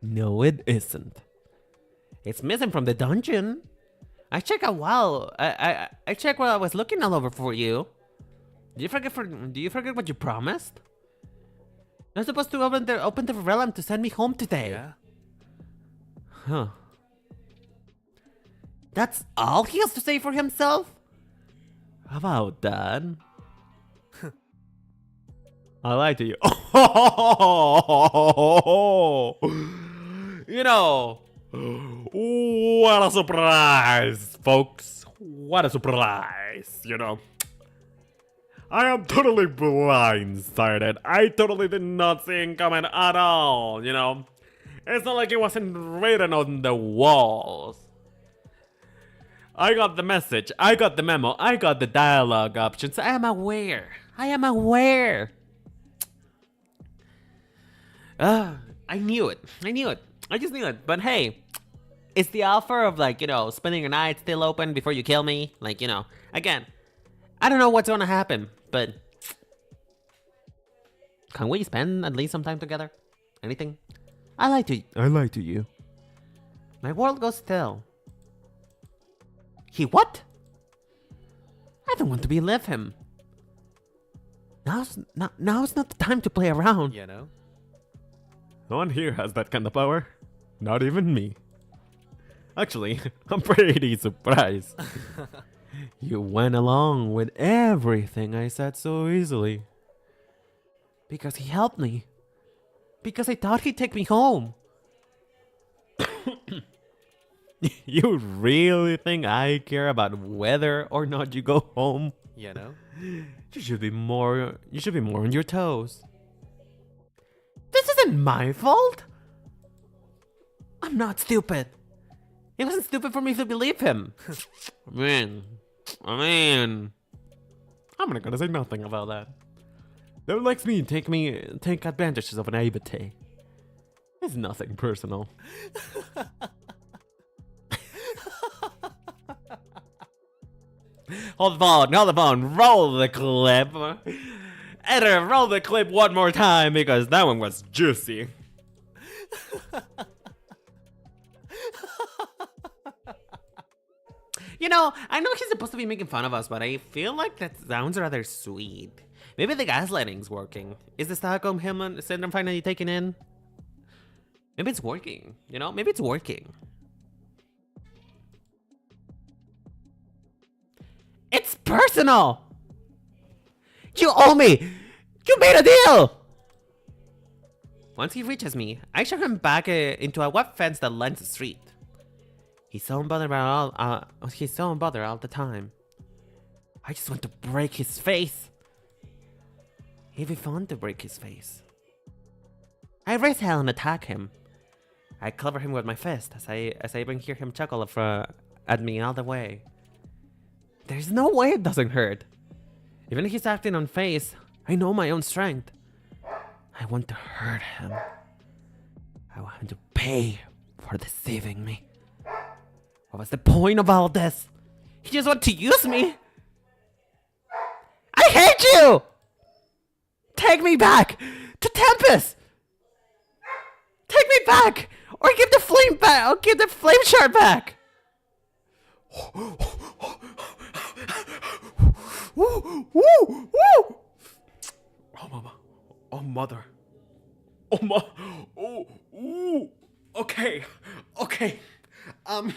No, it isn't. It's missing from the dungeon. I checked a while. I checked while I was looking all over for you. Do you forget what you promised? You're supposed to open the realm to send me home today. Yeah? Huh. That's all he has to say for himself? How about that? I lied to you. You know, what a surprise, folks. What a surprise, you know. I am totally blindsided. I totally did not see him coming at all, you know. It's not like it wasn't written on the walls. I got the message, I got the memo, I got the dialogue options. I am aware. I knew it. I just knew it. But hey, it's the offer of, like, you know, spending a night still open before you kill me. Like, you know, again, I don't know what's gonna happen, but can we spend at least some time together? Anything? I lied to you. My world goes still. He what? I don't want to believe him. Now's not the time to play around. You know? No one here has that kind of power. Not even me. Actually, I'm pretty surprised. You went along with everything I said so easily. Because he helped me. Because I thought he'd take me home. You really think I care about whether or not you go home? You know? You should be more on your toes. This isn't my fault. I'm not stupid. It wasn't stupid for me to believe him. I mean, I'm not gonna say nothing about that. Don't let me take advantages of naivete. It's nothing personal. Hold the phone, roll the clip. Editor, roll the clip one more time because that one was juicy. You know, I know he's supposed to be making fun of us, but I feel like that sounds rather sweet. Maybe the gaslighting's working. Is the Stockholm syndrome finally taken in? Maybe it's working, you know? Maybe it's working. It's personal! You owe me! You made a deal! Once he reaches me, I shove him back into a web fence that lines the street. He's so unbothered all the time. I just want to break his face. It'd be fun to break his face. I raise hell and attack him. I cover him with my fist as I even hear him chuckle at me all the way. There's no way it doesn't hurt. Even if he's acting on face, I know my own strength. I want to hurt him. I want him to pay for deceiving me. What was the point of all this? He just wanted to use me. I hate you! Take me back to Tempest! Take me back! Or give the flame back! Or give the flame shard back! Woo! Woo! Woo! Oh, mama. Oh, mother. Oh, ma. Oh, ooh. Okay. Okay. I'm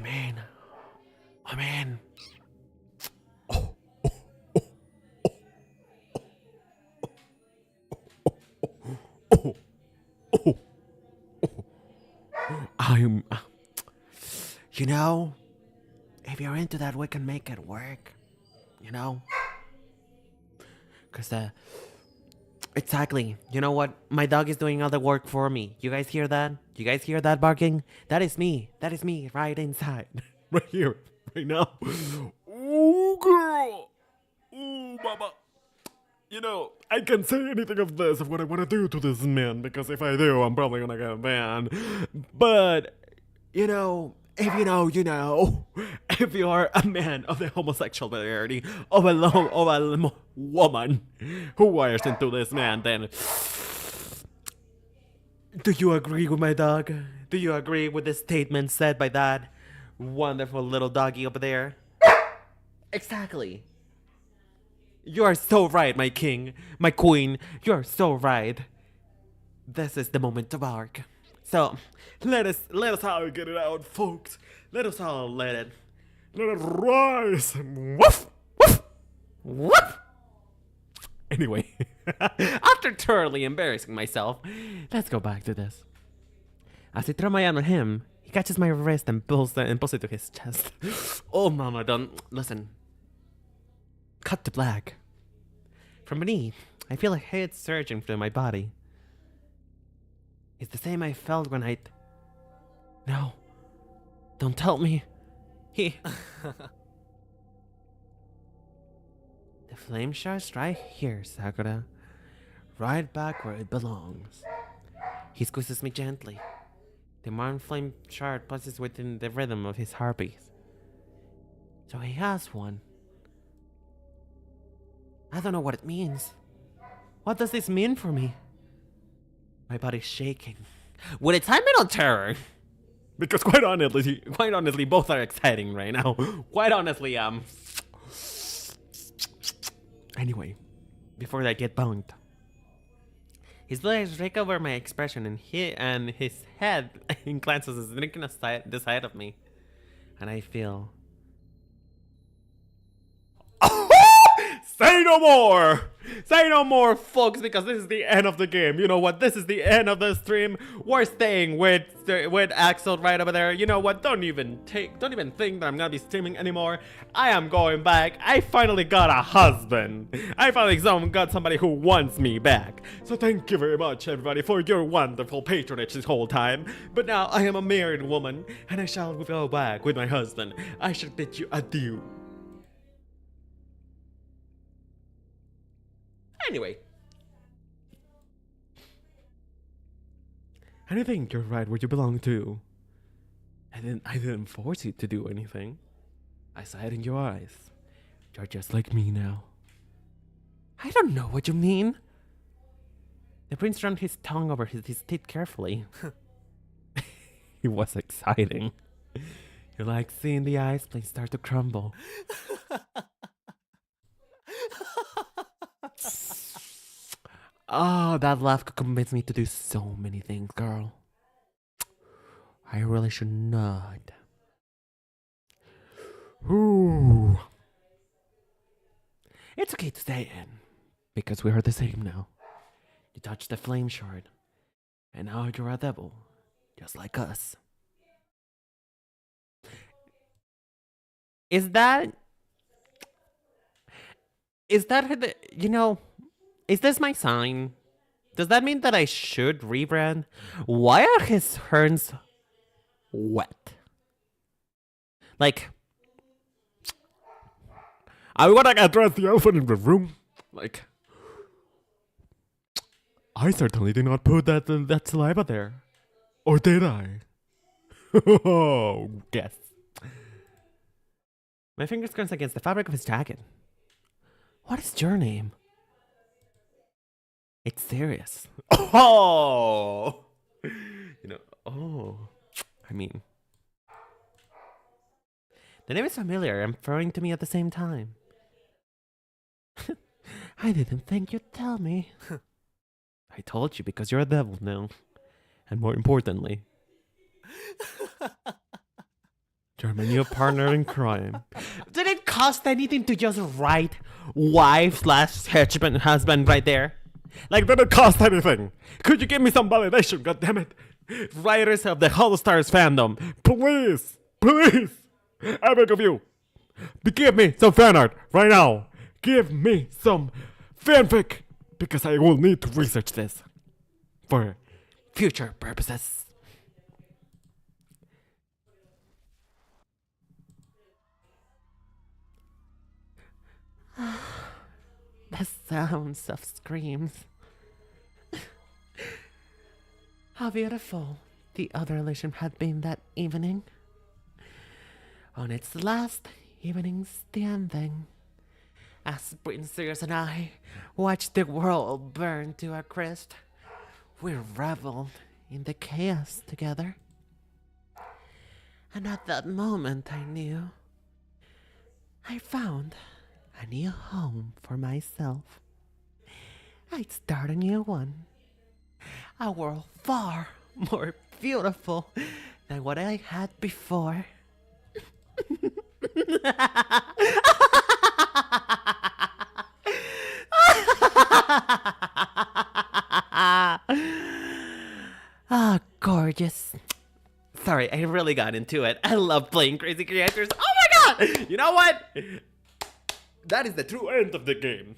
in. Oh, oh, oh, oh, oh, oh. I'm. You know, if you're into that, we can make it work. You know? Because, exactly. You know what? My dog is doing all the work for me. You guys hear that? You guys hear that barking? That is me. That is me right inside. Right here. Right now. Ooh, girl. Ooh, mama. You know, I can't say anything of this, of what I want to do to this man, because if I do, I'm probably gonna get banned. But, you know, if you know, you know. If you are a man of the homosexual variety, of a woman who wires into this man, then do you agree with my dog? Do you agree with the statement said by that wonderful little doggy over there? Exactly. You are so right, my king, my queen. You are so right. this is the moment to bark. So let us all get it out, folks. Let us all let it rise. Woof, woof, woof. Anyway, after thoroughly embarrassing myself, let's go back to this. As I throw my arm at him, he catches my wrist and pulls it to his chest. Oh, mama, don't listen. Cut to black. From beneath, I feel a head surging through my body. It's the same I felt when I... No. Don't tell me. The flame shard's right here, Sakura. Right back where it belongs. He squeezes me gently. The marn flame shard pulses within the rhythm of his heartbeat. So he has one. I don't know what it means. What does this mean for me? My body's shaking. With excitement or terror? Because quite honestly, both are exciting right now. Quite honestly, Anyway, before I get bunked, his blades rake over my expression, and his head inclines as he's drinking the side of me, and I feel. Say no more! Say no more, folks, because this is the end of the game. You know what? This is the end of the stream. We're staying with Axel right over there. You know what? Don't even think that I'm gonna be streaming anymore. I am going back. I finally got a husband. I finally got somebody who wants me back. So thank you very much, everybody, for your wonderful patronage this whole time. But now I am a married woman, and I shall go back with my husband. I shall bid you adieu. Anyway. And I think you're right where you belong to. I didn't force you to do anything. I saw it in your eyes. You're just like me now. I don't know what you mean. The prince ran his tongue over his teeth carefully. It was exciting. You like seeing the ice plane start to crumble. Oh, that laugh could convince me to do so many things, girl. I really should not. Ooh. It's okay to stay in, because we are the same now. You touched the flame shard, and now you're a devil, just like us. Is that, you know... Is this my sign? Does that mean that I should rebrand? Why are his horns wet? Like, I want to address the elephant in the room. Like, I certainly did not put that saliva there. Or did I? Oh, guess. My fingers crunch against the fabric of his jacket. What is your name? It's serious. Oh! I mean... The name is familiar and foreign to me at the same time. I didn't think you'd tell me. I told you because you're a devil now. And more importantly... you're my new partner in crime. Did it cost anything to just write wife/husband right there? Like, did it cost anything? Could you give me some validation, goddammit? Writers of the Hollow Stars fandom, please, I beg of you, give me some fan art right now. Give me some fanfic, because I will need to research this for future purposes. The sounds of screams. How beautiful the other illusion had been that evening. On its last evening standing, as Princess and I watched the world burn to a crisp, we reveled in the chaos together. And at that moment I knew I found a new home for myself. I'd start a new one. A world far more beautiful than what I had before. Ah, gorgeous. Sorry, I really got into it. I love playing crazy characters. Oh my god! You know what? That is the true end of the game.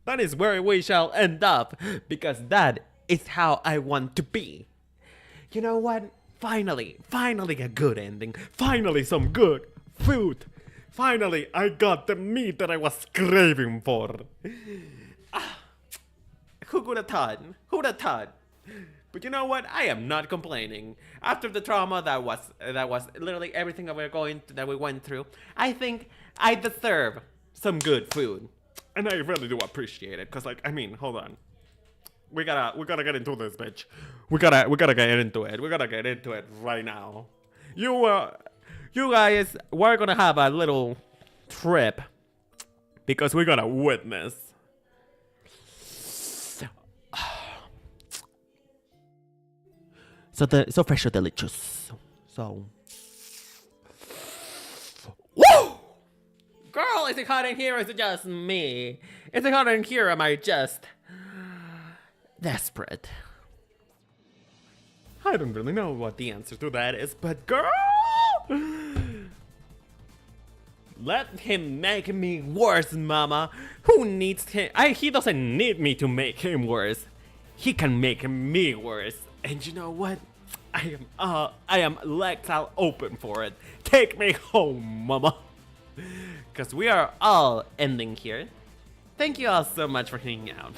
That is where we shall end up, because that is how I want to be. You know what? Finally a good ending. Finally some good food. Finally I got the meat that I was craving for. Who could have thought? Who'd have thought? But you know what? I am not complaining. After the trauma that was literally everything that we went through, I think I deserve some good food. And I really do appreciate it, cause like, I mean, hold on. We gotta get into this, bitch. We gotta get into it. We gotta get into it right now. You guys, we're gonna have a little trip because we're gonna witness. So fresh or delicious. So. Woo! Girl, is it hot in here or is it just me? Is it hot in here or am I just desperate? I don't really know what the answer to that is, but girl! Let him make me worse, mama. Who needs him? He doesn't need me to make him worse. He can make me worse. And you know what? I am legs out open for it. Take me home, mama. Because we are all ending here. Thank you all so much for hanging out.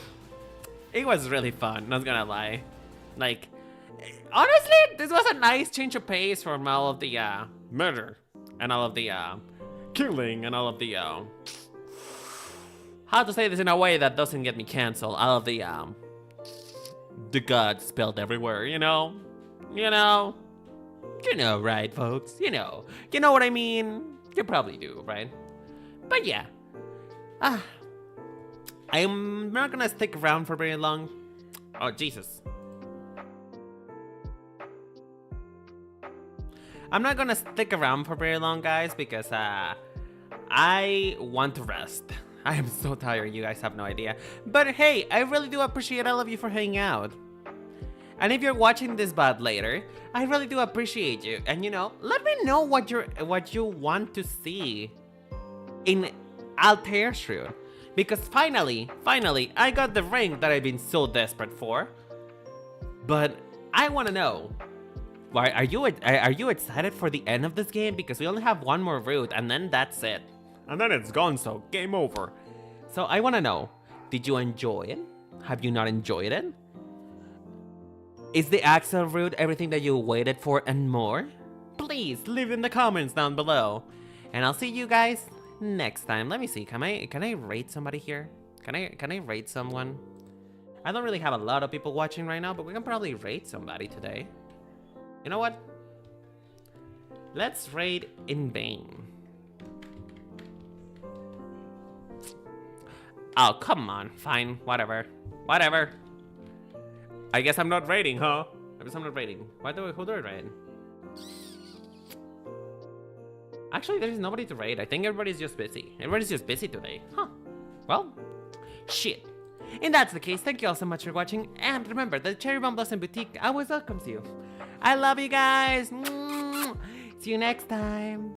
It was really fun, not gonna lie. Like, honestly, this was a nice change of pace from all of the murder and all of the killing and all of the how to say this in a way that doesn't get me canceled. All of the God spilled everywhere, you know, right, folks? You know what I mean. You probably do, right? But yeah, I'm not gonna stick around for very long. Oh Jesus. I'm not gonna stick around for very long, guys, because I want to rest. I am so tired, you guys have no idea. But hey, I really do appreciate all of you for hanging out. And if you're watching this VOD later, I really do appreciate you. And you know, let me know what you want to see in Altair Shroud. Because finally, I got the ring that I've been so desperate for. But I want to know, why are you excited for the end of this game? Because we only have one more route and then that's it. And then it's gone, so game over. So I want to know, did you enjoy it? Have you not enjoyed it? Is the Axel route everything that you waited for and more? Please leave in the comments down below. And I'll see you guys next time. Let me see, can I rate somebody here? Can I rate someone? I don't really have a lot of people watching right now, but we can probably rate somebody today. You know what? Let's rate in vain. Oh, come on. Fine. Whatever. I guess I'm not rating, huh? I guess I'm not rating. Who do I rate? Actually, there's nobody to rate. I think everybody's just busy. Everybody's just busy today. Huh. Well, shit. If that's the case, thank you all so much for watching. And remember, the Cherry Bomb Blossom Boutique always welcomes you. I love you guys. See you next time.